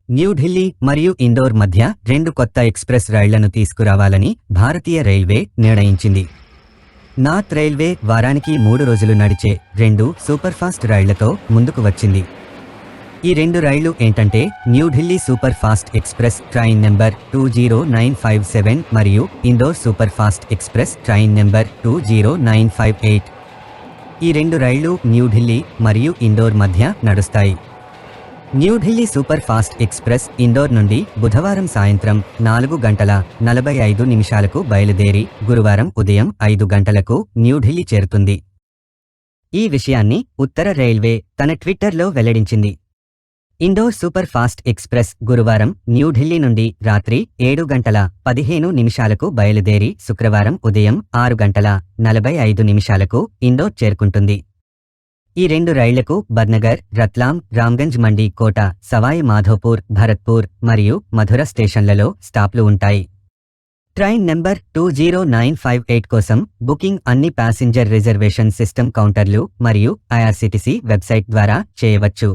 న్యూఢిల్లీ మరియు ఇందోర్ మధ్య 2 కొత్త ఎక్స్ప్రెస్ రైళ్లను తీసుకురావాలని భారతీయ రైల్వే నిర్ణయించింది. నార్త్ రైల్వే వారానికి 3 రోజులు నడిచే 2 సూపర్ఫాస్ట్ రైళ్లతో ముందుకు వచ్చింది. ఈ 2 రైళ్లు ఏంటంటే New Delhi superfast express train number 20957 మరియు Indore superfast express train number 20958. ఈ 2 రైళ్లు న్యూఢిల్లీ మరియు ఇందోర్ మధ్య నడుస్తాయి. న్యూఢిల్లీ సూపర్ఫాస్ట్ ఎక్స్ప్రెస్ ఇందోర్ నుండి బుధవారం సాయంత్రం 4:45 బయలుదేరి గురువారం ఉదయం 5 గంటలకు న్యూఢిల్లీ చేరుతుంది. ఈ విషయాన్ని ఉత్తర రైల్వే తన ట్విట్టర్లో వెల్లడించింది. ఇందోర్ సూపర్ఫాస్ట్ ఎక్స్ప్రెస్ గురువారం న్యూఢిల్లీ నుండి రాత్రి 7:15 బయలుదేరి శుక్రవారం ఉదయం 6:45 ఇందోర్ చేరుకుంటుంది. ఈ 2 రైళ్లకు బర్నగర్, రత్లాం, రామ్గంజ్, మండి, కోట, సవాయి మాధోపూర్, భరత్పూర్ మరియు మధుర స్టేషన్లలో స్టాప్లు ఉంటాయి. ట్రైన్ నెంబర్ 20958 కోసం బుకింగ్ అన్ని ప్యాసింజర్ రిజర్వేషన్ సిస్టమ్ కౌంటర్లు మరియు ఐఆర్సీటీసీ వెబ్సైట్ ద్వారా చేయవచ్చు.